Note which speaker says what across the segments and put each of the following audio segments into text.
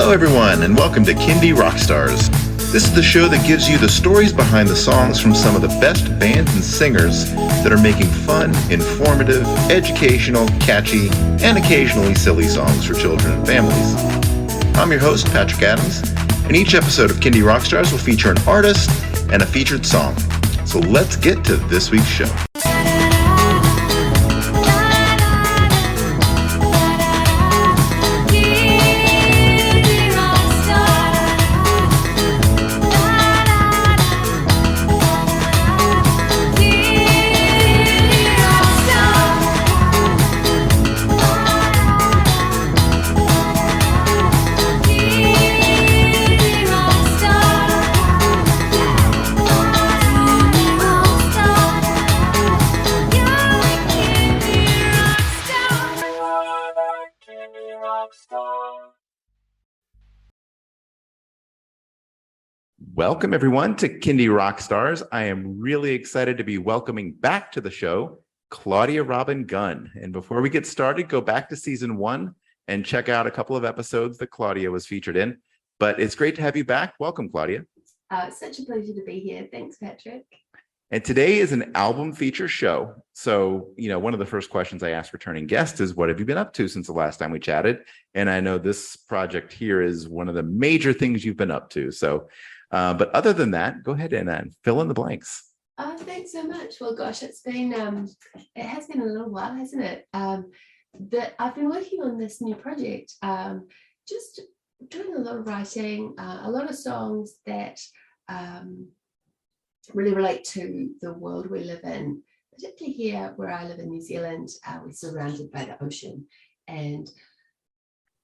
Speaker 1: Hello everyone, and welcome to Kindy Rockstars. This is the show that gives you the stories behind the songs from some of the best bands and singers that are making fun, informative, educational, catchy, and occasionally silly songs for children and families. I'm your host, Patrick Adams, and each episode of Kindy Rockstars will feature an artist and a featured song. So let's get to this week's show. Welcome, everyone, to Kindy Rockstars. I am really excited to be welcoming back to the show Claudia Robin Gunn. And before we get started, go back to season 1 and check out a couple of episodes that Claudia was featured in. But it's great to have you back. Welcome, Claudia.
Speaker 2: It's such a pleasure to be here. Thanks, Patrick.
Speaker 1: And today is an album feature show. So, one of the first questions I ask returning guests is, what have you been up to since the last time we chatted? And I know this project here is one of the major things you've been up to. So, but other than that, go ahead and fill in the blanks.
Speaker 2: Thanks so much. Well, gosh, it has been a little while, hasn't it? That I've been working on this new project, just doing a lot of writing, a lot of songs that really relate to the world we live in, particularly here where I live in New Zealand. We're surrounded by the ocean, and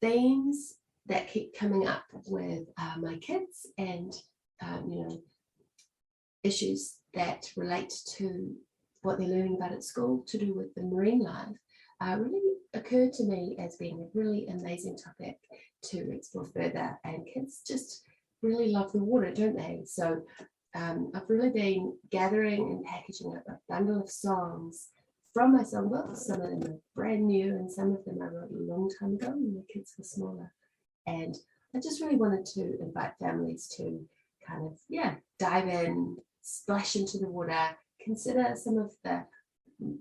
Speaker 2: themes that keep coming up with my kids, and issues that relate to what they're learning about at school to do with the marine life really occurred to me as being a really amazing topic to explore further. And kids just really love the water, don't they? So I've really been gathering and packaging up a bundle of songs from my songbooks. Some of them are brand new, and some of them I wrote a long time ago when the kids were smaller. And I just really wanted to invite families to kind of, dive in, splash into the water, consider some of the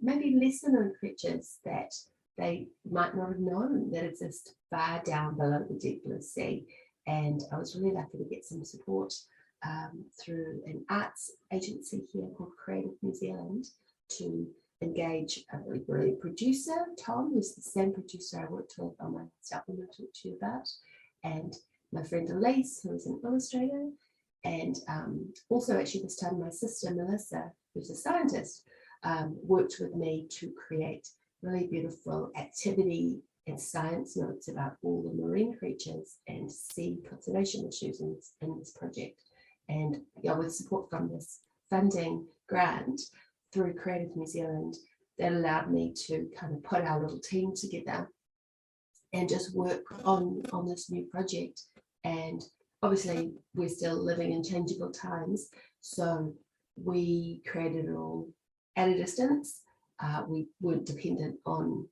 Speaker 2: maybe lesser known creatures that they might not have known that exist far down below the deep blue sea. And I was really lucky to get some support through an arts agency here called Creative New Zealand to engage a really brilliant producer, Tom, who's the same producer I worked with on my album I talked to you about, and my friend Elise, who is an illustrator, and also actually this time my sister Melissa, who's a scientist, worked with me to create really beautiful activity and science notes about all the marine creatures and sea conservation issues in this project. And with support from this funding grant through Creative New Zealand, that allowed me to kind of put our little team together and just work on this new project. And obviously we're still living in changeable times, so we created it all at a distance. We weren't dependent on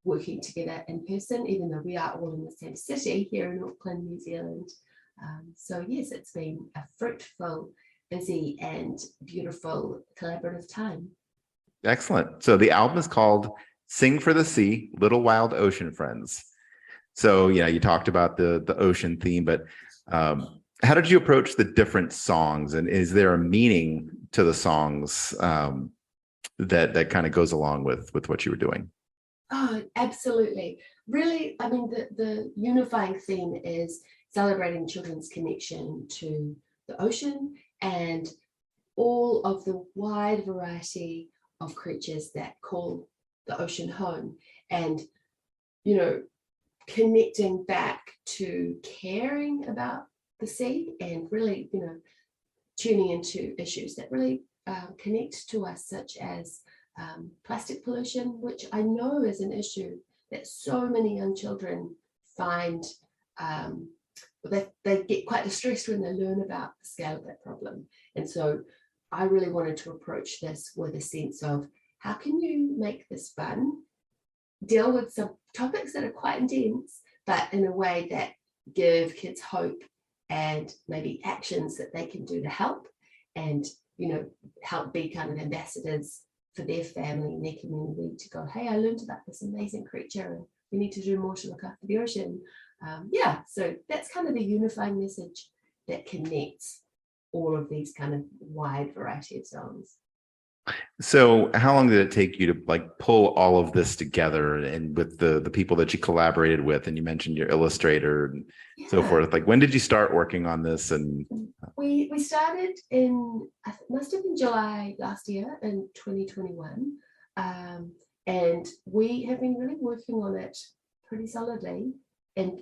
Speaker 2: working together in person, even though we are all in the same city here in Auckland, New Zealand. So yes, it's been a fruitful, busy and beautiful collaborative time.
Speaker 1: Excellent. So the album is called Sing for the Sea, Little Wild Ocean Friends. So, you talked about the ocean theme, but how did you approach the different songs? And is there a meaning to the songs that kind of goes along with what you were doing?
Speaker 2: Oh, absolutely. Really, I mean, the unifying theme is celebrating children's connection to the ocean and all of the wide variety of creatures that call the ocean home. And, connecting back to caring about the sea and really, tuning into issues that really connect to us, such as plastic pollution, which I know is an issue that so many young children find that they get quite distressed when they learn about the scale of that problem. And so I really wanted to approach this with a sense of how can you make this fun, deal with some topics that are quite intense, but in a way that give kids hope and maybe actions that they can do to help, and help be kind of ambassadors for their family and their community to go, hey, I learned about this amazing creature and we need to do more to look after the ocean. So that's kind of the unifying message that connects all of these kind of wide variety of songs.
Speaker 1: So how long did it take you to like pull all of this together, and with the people that you collaborated with, and you mentioned your illustrator and so forth? Like, when did you start working on this? And
Speaker 2: we started in, must have been July last year in 2021. And we have been really working on it pretty solidly and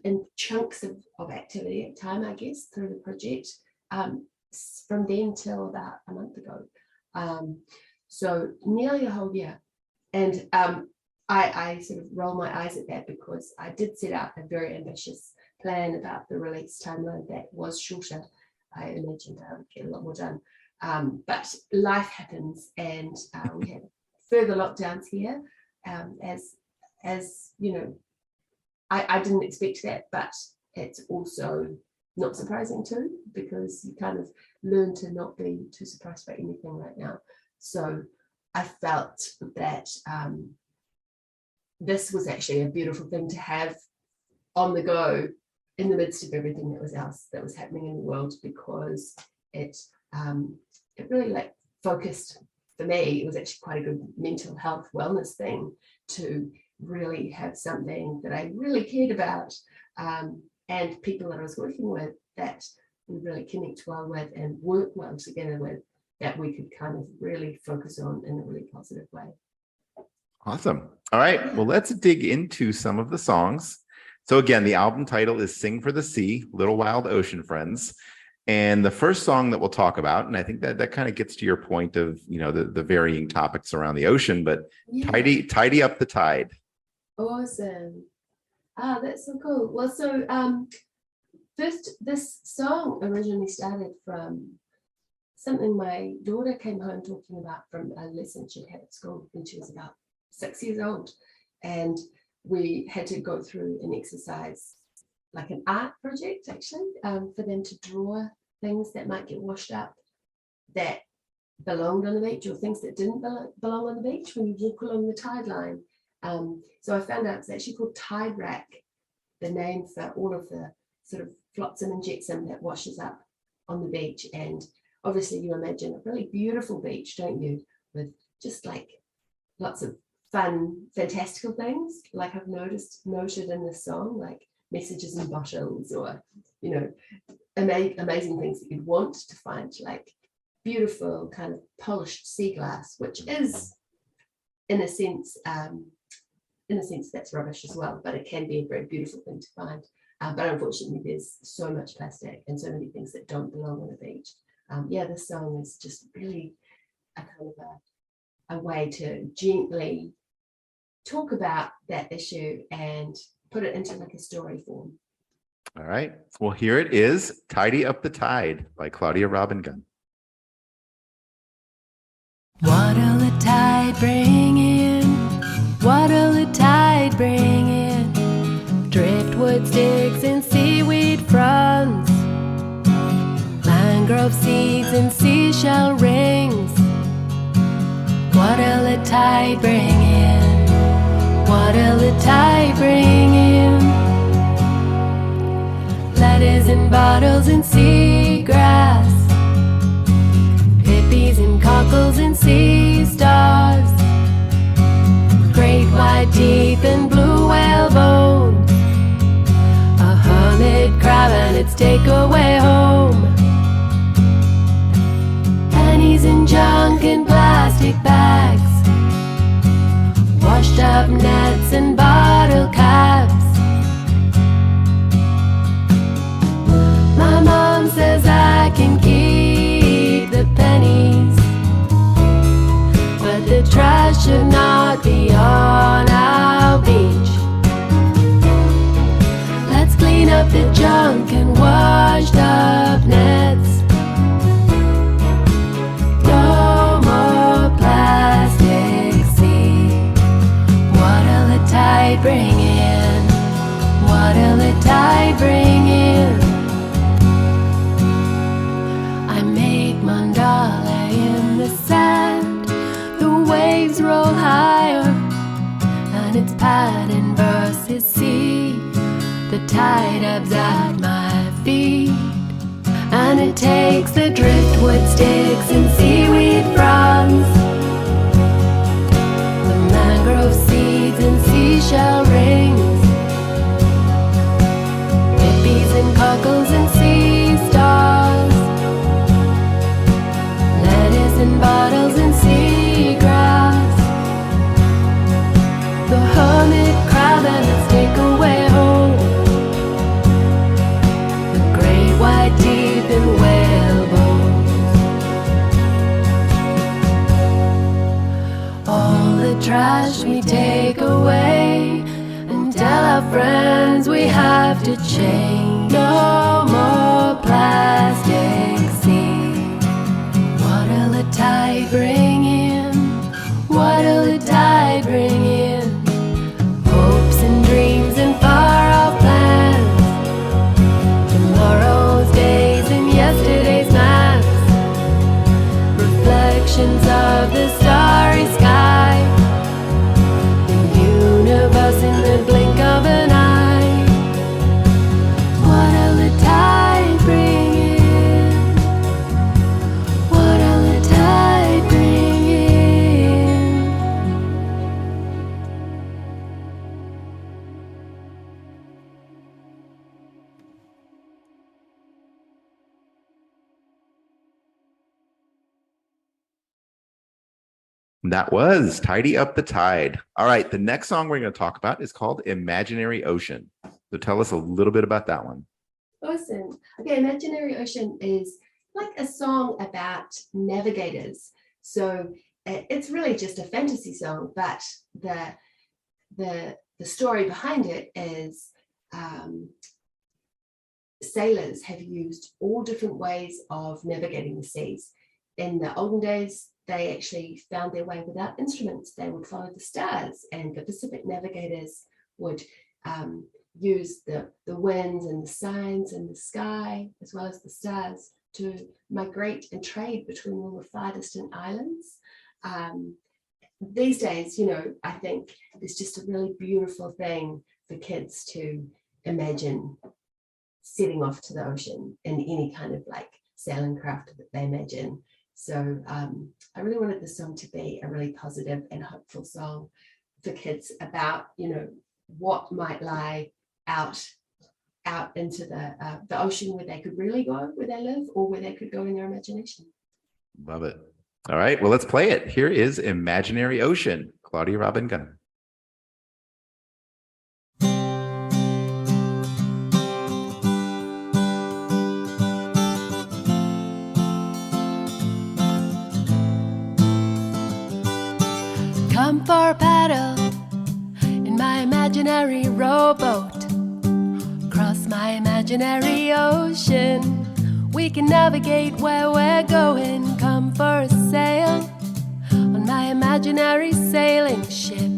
Speaker 2: in chunks of activity at time, I guess, through the project, from then till about a month ago. So nearly a whole year. And I sort of roll my eyes at that, because I did set out a very ambitious plan about the release timeline that was shorter. I imagined I would get a lot more done. But life happens, and we had further lockdowns here. As you know, I didn't expect that, but it's also not surprising too, because you kind of learn to not be too surprised by anything right now. So I felt that this was actually a beautiful thing to have on the go in the midst of everything that was happening in the world, because it really like focused, for me, it was actually quite a good mental health wellness thing to really have something that I really cared about, and people that I was working with that we really connect well with and work well together with, that we could kind of really focus on in a really positive way.
Speaker 1: Awesome. All right. Well, let's dig into some of the songs. So again, the album title is Sing for the Sea, Little Wild Ocean Friends. And the first song that we'll talk about, and I think that kind of gets to your point of, the varying topics around the ocean, but Tidy Up the Tide.
Speaker 2: Awesome. That's so cool. Well, so first, this song originally started from something my daughter came home talking about from a lesson she'd had at school when she was about 6 years old. And we had to go through an exercise, like an art project actually, for them to draw things that might get washed up that belonged on the beach, or things that didn't belong on the beach when you walk along the tide line. So I found out it's actually called Tide Rack, the name for all of the sort of flotsam and jetsam that washes up on the beach. And obviously you imagine a really beautiful beach, don't you, with just like lots of fun, fantastical things, like I've noted in this song, like messages in bottles, or amazing things that you'd want to find, like beautiful kind of polished sea glass, which is in a sense that's rubbish as well, but it can be a very beautiful thing to find. But unfortunately there's so much plastic and so many things that don't belong on the beach. This song is just really a kind of a way to gently talk about that issue and put it into like a story form.
Speaker 1: All right. Well, here it is, Tidy Up the Tide by Claudia Robin Gunn.
Speaker 3: What'll the tide bring in? What'll the tide bring in? Driftwood sticks and seaweed fronds, mangrove seeds and seashell rings. What'll the tide bring in? What'll the tide bring in? Letters in bottles and seagrass, pippies and cockles and sea stars, great white teeth and blue whale bones, a hermit crab and its takeaway home, pennies and junk in plastic bags, washed up nets and bottle caps. My mom says I can keep the pennies, but the trash should not be on our beach. Let's clean up the junk and washed up nets. No more plastic sea. What'll the tide bring in? What What'll the tide bring in? I make mandala in the sand. The waves roll higher, and it's pattern versus sea. The tide ebbs at my feet, and it takes the driftwood sticks and seaweed fronds, the mangrove seeds and seashell rings, pippies and cockles and sea stars, lettuce and bottles and seagrass, the hermit crab and its takeaway home, the great white teeth and whalebones. All the trash we take away and tell our friends we have to change. No more plastic sea. What'll the tide bring in? What'll the tide bring in? Hopes and dreams and far off plans, tomorrow's days and yesterday's maps, reflections of the starry sky, the universe in the blink of an eye. What'll the tide bring in? What'll the tide bring in?
Speaker 1: That was Tidy Up the Tide. All right, the next song we're going to talk about is called Imaginary Ocean. So tell us a little bit about that one.
Speaker 2: Awesome. Okay, Imaginary Ocean is like a song about navigators. So it's really just a fantasy song, but the story behind it is sailors have used all different ways of navigating the seas. In the olden days, they actually found their way without instruments. They would follow the stars, and the Pacific navigators would use the winds and the signs and the sky, as well as the stars, to migrate and trade between all the far distant islands. These days, I think it's just a really beautiful thing for kids to imagine setting off to the ocean in any kind of like sailing craft that they imagine. So I really wanted this song to be a really positive and hopeful song for kids about, what might lie out into the ocean, where they could really go, where they live, or where they could go in their imagination.
Speaker 1: Love it. All right, well, let's play it. Here is Imaginary Ocean, Claudia Robin Gunn.
Speaker 3: Come for a paddle in my imaginary rowboat, cross my imaginary ocean. We can navigate where we're going. Come for a sail on my imaginary sailing ship,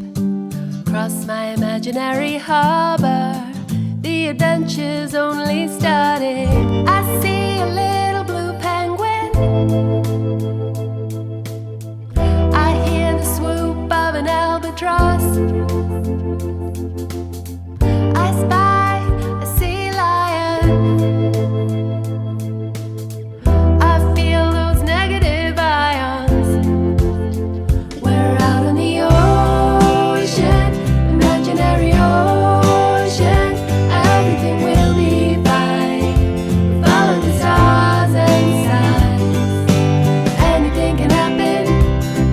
Speaker 3: cross my imaginary harbor. The adventure's only started. I see a little blue penguin, I hear the swoop of an albatross, I spy a sea lion, I feel those negative ions. We're out on the ocean, imaginary ocean. Everything will be fine. Follow the stars and signs. Anything can happen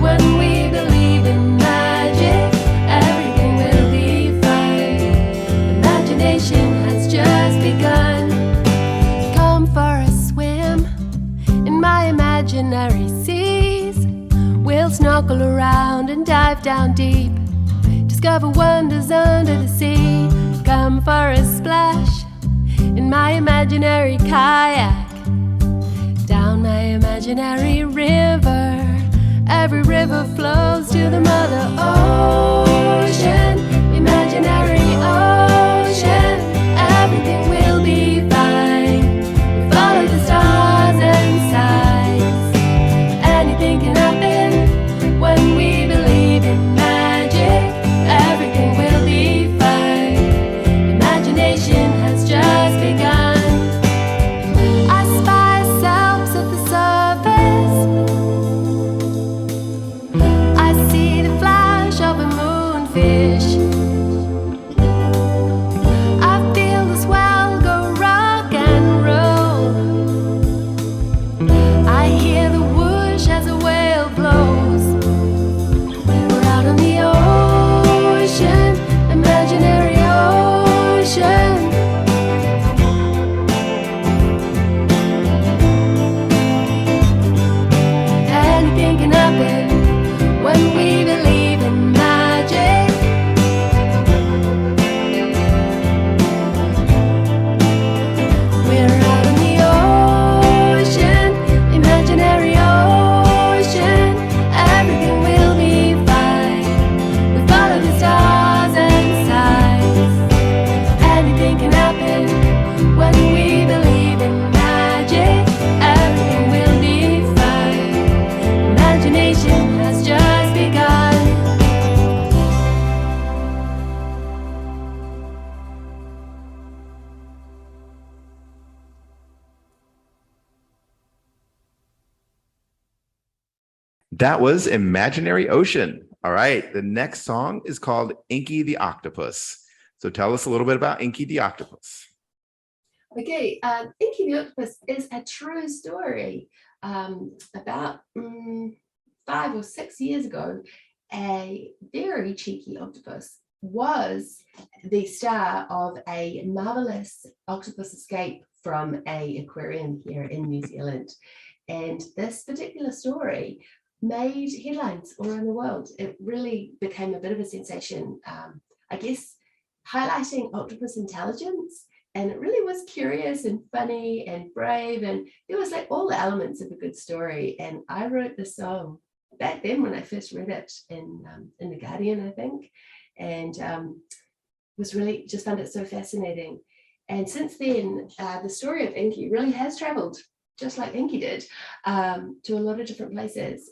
Speaker 3: when we believe in magic. Everything will be fine. Imagination has just begun. Come for a swim in my imaginary seas. We'll snorkel around and dive down deep, discover wonders under the sea. Come for a splash in my imaginary kayak, down my imaginary river. Every river flows to the mother ocean, imaginary ocean.
Speaker 1: That was Imaginary Ocean. All right. The next song is called Inky the Octopus. So tell us a little bit about Inky the Octopus.
Speaker 2: Okay, Inky the Octopus is a true story. About 5 or 6 years ago, a very cheeky octopus was the star of a marvelous octopus escape from an aquarium here in New Zealand. And this particular story made headlines all around the world. It really became a bit of a sensation, I guess, highlighting octopus intelligence. And it really was curious and funny and brave. And there was like all the elements of a good story. And I wrote the song back then when I first read it in The Guardian, I think. And was really just found it so fascinating. And since then, the story of Inky really has traveled, just like Inky did, to a lot of different places.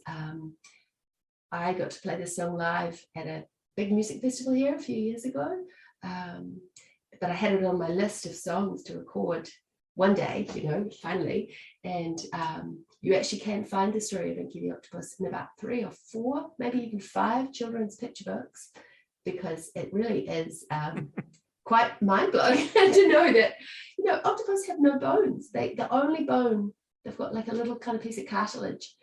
Speaker 2: I got to play this song live at a big music festival here a few years ago. But I had it on my list of songs to record one day, finally. And you actually can find the story of Inky the Octopus in about 3 or 4, maybe even 5 children's picture books, because it really is quite mind-blowing to know that, octopus have no bones. The only bone, they've got like a little kind of piece of cartilage.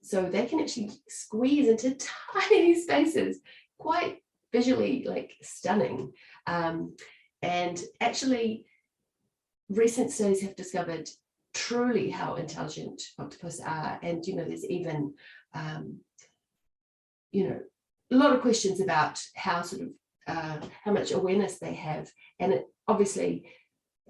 Speaker 2: So they can actually squeeze into tiny spaces, quite visually like stunning. And actually recent studies have discovered truly how intelligent octopus are. And, there's even, a lot of questions about how how much awareness they have. And obviously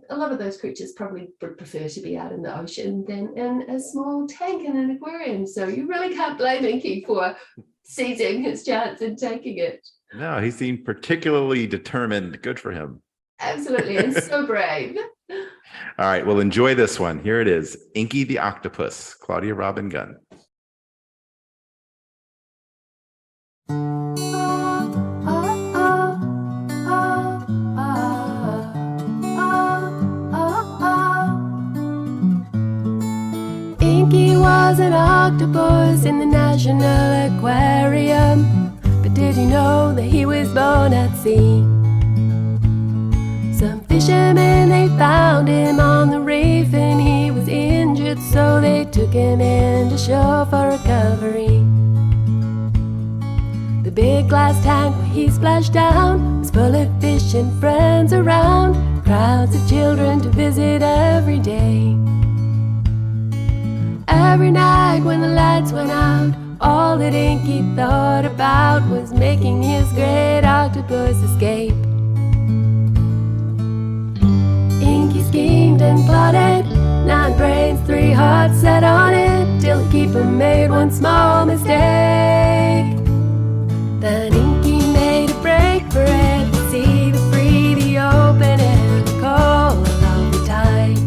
Speaker 2: a lot of those creatures probably would prefer to be out in the ocean than in a small tank in an aquarium. So you really can't blame Inky for seizing his chance and taking it.
Speaker 1: No, he seemed particularly determined. Good for him.
Speaker 2: Absolutely, and so brave.
Speaker 1: All right, well, enjoy this one. Here it is, Inky the Octopus, Claudia Robin Gunn.
Speaker 3: Inky was an octopus in the National Aquarium. But did you know that he was born at sea? Some fishermen, they found him on the reef and he was injured, so they took him in to shore for recovery. The big glass tank where he splashed down was full of fish and friends around, crowds of children to visit every day. Every night when the lights went out, all that Inky thought about was making his great octopus escape. Inky schemed and plotted, 9 brains, 3 hearts set on it, till the keeper made one small mistake. Then Inky made a break for it, to see the free, the open air, the call of the tide,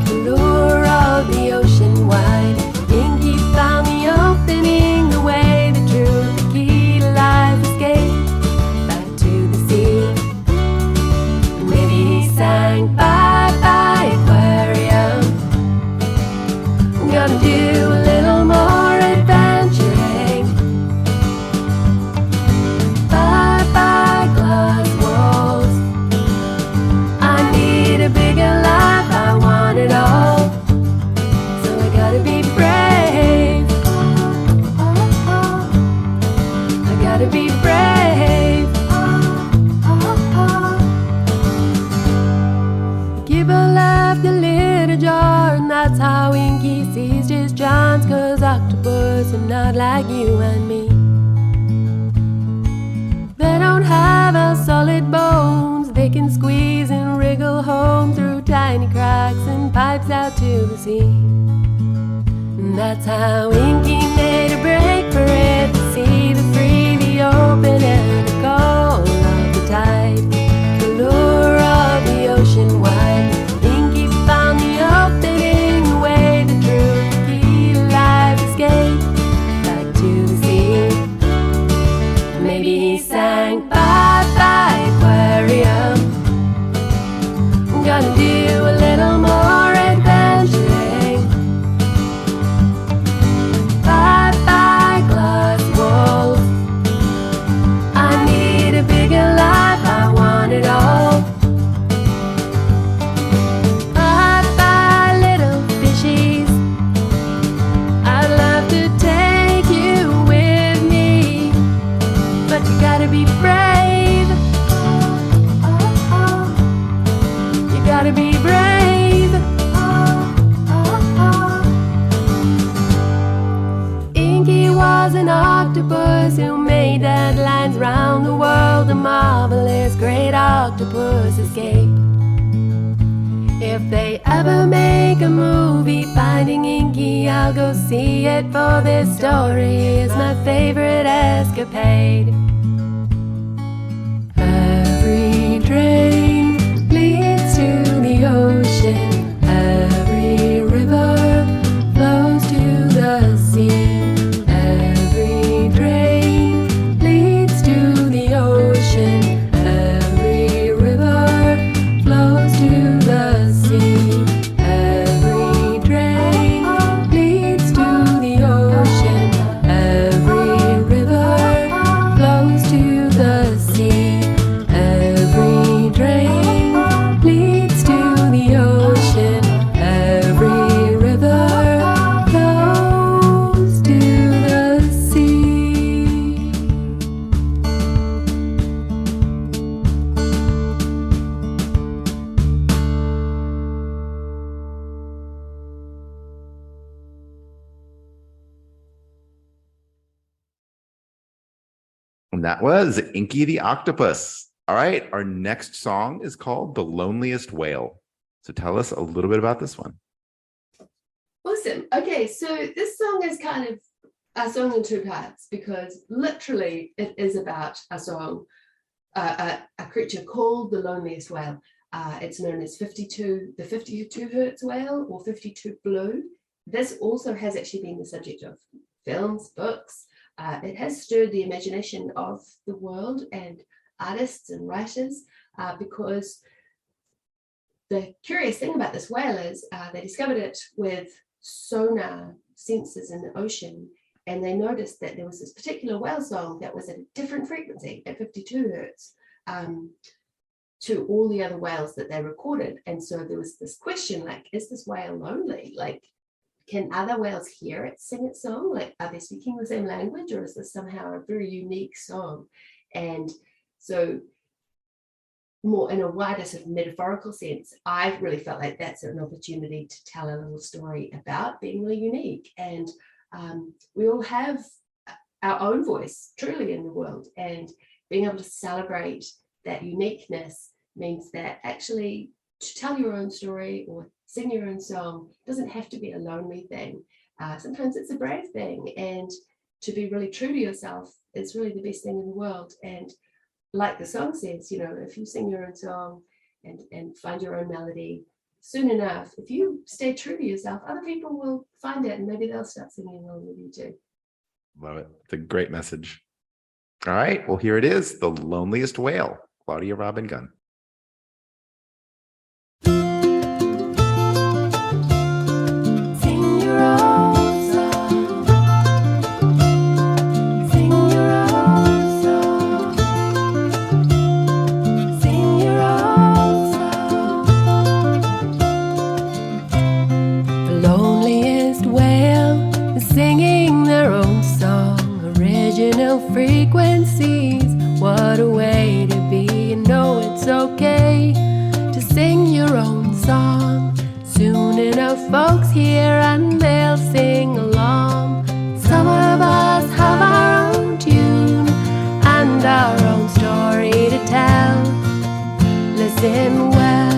Speaker 3: the lure of the ocean wide. Inky found the opening, the way, the truth, the key to life's escape, back to the sea. And maybe he sang bye-bye aquarium. I'm gonna do a little more adventuring. Bye-bye glass walls. I need a bigger life, I want it all. So I gotta be brave. I gotta be brave. The keeper left the lid ajar, and that's how Inky seized his chance, 'cause octopus are not like you and me. They don't have a solid bones, they can squeeze and wriggle home through tiny cracks and pipes out to the sea. And that's how Inky made a break for it, to see the free, the open air, the call of the tide, the lure of the ocean wide. Inky found the opening, the way, the truth, the key to life's escape, back to the sea. Maybe he sang bye-bye aquarium. I'm gonna do a little more adventuring. Bye-bye gotta be brave. You gotta be brave. Inky was an octopus who made deadlines round the world. The marvelous great octopus escape. If they ever make a movie Finding Inky, I'll go see it, for this story is my favorite escapade. Every drain leads to the ocean. Every river flows to the sea. Every drain leads to the ocean. Every river flows to the sea. Every drain leads to the ocean. Every river flows to the sea. Every drain leads to the ocean. Every river flows to the sea.
Speaker 1: And that was Inky the Octopus. All right, our next song is called The Loneliest Whale. So tell us a little bit about this one.
Speaker 2: Awesome. Okay, so this song is kind of a song in two parts, because literally it is about a song, a creature called the loneliest whale. It's known as the 52 hertz whale, or 52 blue. This also has actually been the subject of films, books. It has stirred the imagination of the world and artists and writers, because the curious thing about this whale is they discovered it with sonar sensors in the ocean, and they noticed that there was this particular whale song that was at a different frequency at 52 hertz to all the other whales that they recorded. And so there was this question, like, is this whale lonely? Like, can other whales hear it sing its song? Like, are they speaking the same language, or is this somehow a very unique song? And so, more in a wider sort of metaphorical sense, I really felt like that's an opportunity to tell a little story about being really unique. And we all have our own voice truly in the world, and being able to celebrate that uniqueness means that actually to tell your own story or sing your own song doesn't have to be a lonely thing. Sometimes it's a brave thing, and to be really true to yourself is really the best thing in the world. And like the song says, you know, if you sing your own song and find your own melody, soon enough, if you stay true to yourself, other people will find it, and maybe they'll start singing along with you too.
Speaker 1: Love it. It's a great message. All right, well, here it is, The Loneliest Whale, Claudia Robin Gunn.
Speaker 3: Sing your own song. Sing your own song. Sing your own song. The loneliest whale is singing their own song. Original frequencies. What a way to be. You know it's okay to sing your own song. Soon enough folks hear and they'll sing along. Some of us have our own tune and our own story to tell. Listen well,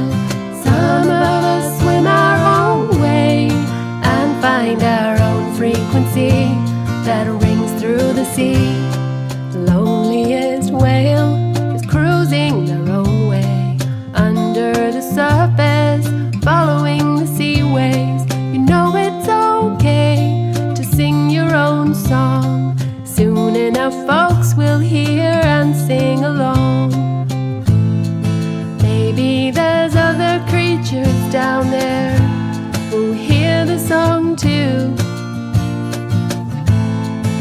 Speaker 3: some of us swim our own way and find our own frequency that rings through the sea. The loneliest whale is cruising their own way under the surface, following the sea waves. You know it's okay to sing your own song. Soon enough folks will hear and sing along. Maybe there's other creatures down there who hear the song too.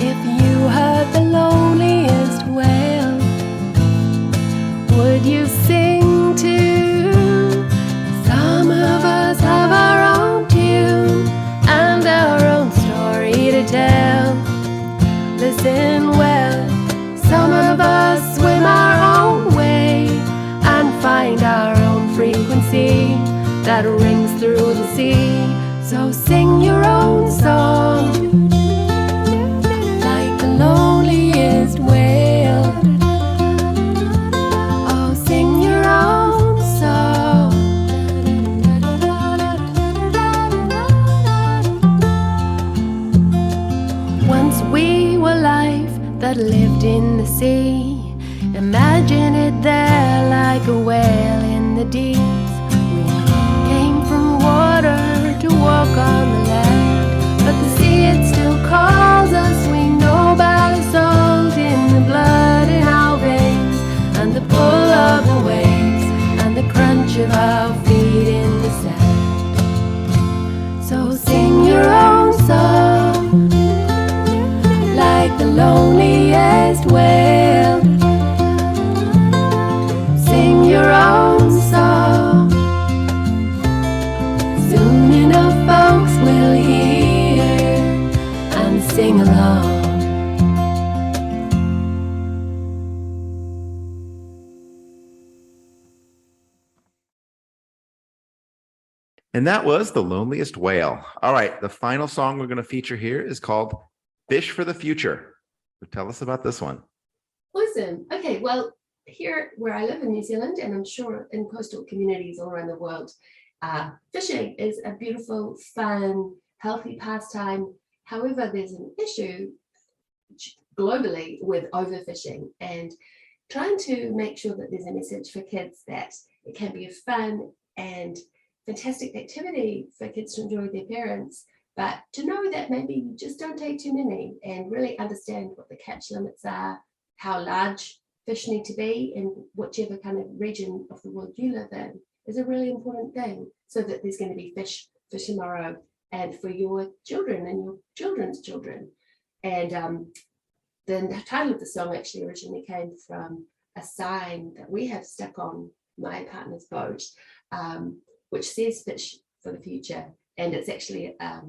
Speaker 3: If you heard the loneliest whale, would you sing too? Some of us have our own tune and our own story to tell. Listen well, some of us that rings through the sea. So sing your own song, like the loneliest whale. Oh, sing your own song. Once we were life that lived in the sea. Imagine it there like a whale in the deep. We came from water to walk on the land, but the sea it still calls us. We know by the salt in the blood in our veins, and the pull of the waves, and the crunch of our feet in the sand. So sing your own song, like the loneliest whale. Sing your own song. Soon enough folks will hear and sing along.
Speaker 1: And that was The Loneliest Whale. All right, the final song we're going to feature here is called Fish for the Future. So tell us about this one.
Speaker 2: Awesome. Okay, well, here where I live in New Zealand, and I'm sure in coastal communities all around the world, fishing is a beautiful, fun, healthy pastime. However, there's an issue globally with overfishing, and trying to make sure that there's a message for kids that it can be a fun and fantastic activity for kids to enjoy with their parents, but to know that maybe you just don't take too many and really understand what the catch limits are, how large fish need to be in whichever kind of region of the world you live in is a really important thing, so that there's going to be fish for tomorrow and for your children and your children's children. And the title of the song actually originally came from a sign that we have stuck on my partner's boat, which says fish for the future. And it's actually a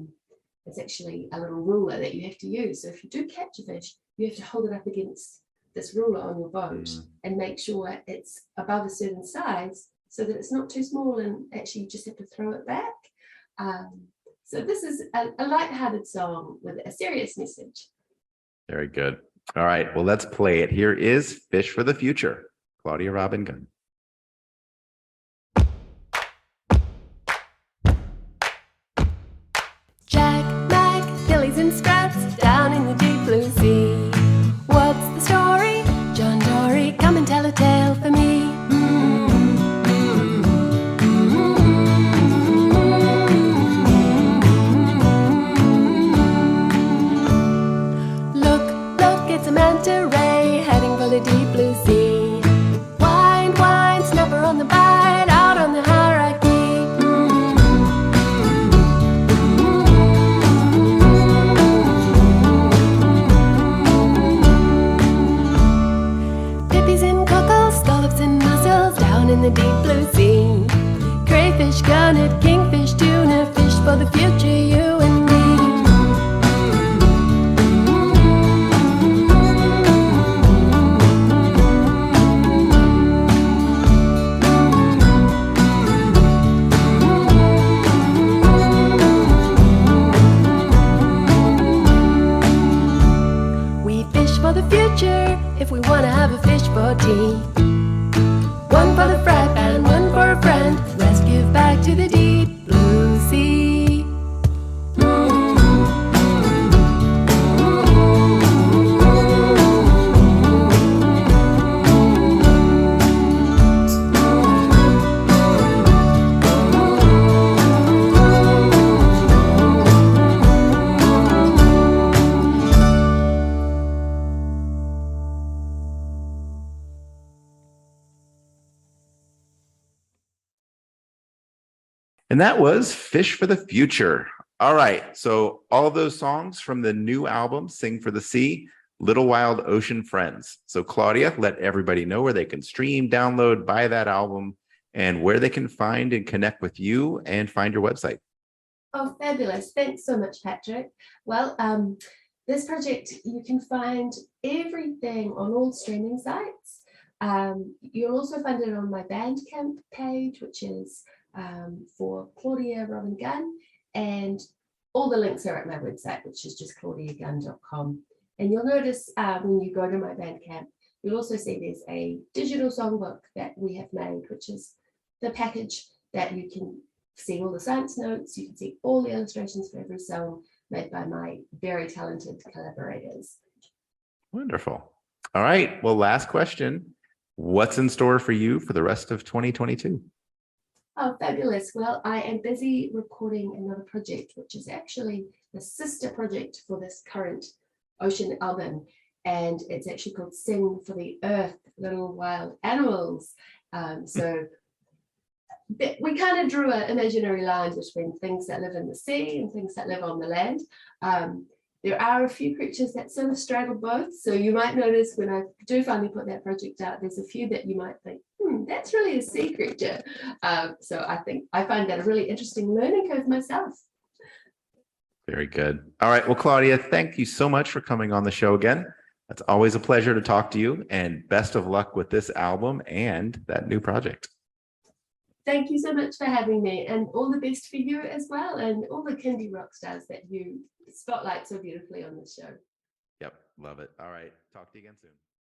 Speaker 2: little ruler that you have to use. So if you do catch a fish, you have to hold it up against this ruler on your boat and make sure it's above a certain size so that it's not too small, and actually you just have to throw it back. So this is a light-hearted song with a serious message.
Speaker 1: Very good. All right, well, let's play it. Here is Fish for the Future, Claudia Robin Gunn.
Speaker 3: Jack, Mac, Billies and Sprats down in the deep blue sea. What's the story? John Dory, come and tell a tale for me. Look, it's a manta ray heading for the deep blue sea. Wind, snapper on the bite, out on the hierarchy. Pippies and cockles, scallops and mussels down in the deep blue sea. Crayfish, gunnet, kingfish, tuna, fish for the future, you and me. We fish for the future if we want to have a fish for tea. One for the fry pan, one for a friend. Let's give back to the deep blue sea.
Speaker 1: And that was Fish for the Future. All right, so all of those songs from the new album, Sing for the Sea, Little Wild Ocean Friends. So Claudia, let everybody know where they can stream, download, buy that album, and where they can find and connect with you and find your website.
Speaker 2: Oh, fabulous. Thanks so much, Patrick. Well, this project, you can find everything on all streaming sites. You'll also find it on my Bandcamp page, which is for Claudia Robin Gunn, and all the links are at my website, which is just claudiagunn.com. And you'll notice when you go to my Bandcamp, you'll also see there's a digital songbook that we have made, which is the package that you can see all the science notes, you can see all the illustrations for every song made by my very talented collaborators.
Speaker 1: Wonderful. All right. Well, last question. What's in store for you for the rest of 2022?
Speaker 2: Oh, fabulous. Well, I am busy recording another project, which is actually the sister project for this current Ocean album. And it's actually called Sing for the Earth, Little Wild Animals. So we kind of drew an imaginary line between things that live in the sea and things that live on the land. There are a few creatures that sort of straddle both. So you might notice when I do finally put that project out, there's a few that you might think, that's really a sea creature. So I find that a really interesting learning curve myself.
Speaker 1: Very good. All right. Well, Claudia, thank you so much for coming on the show again. It's always a pleasure to talk to you, and best of luck with this album and that new project.
Speaker 2: Thank you so much for having me, and all the best for you as well, and all the Kindy rock stars that you spotlight so beautifully on the show.
Speaker 1: Yep. Love it. All right. Talk to you again soon.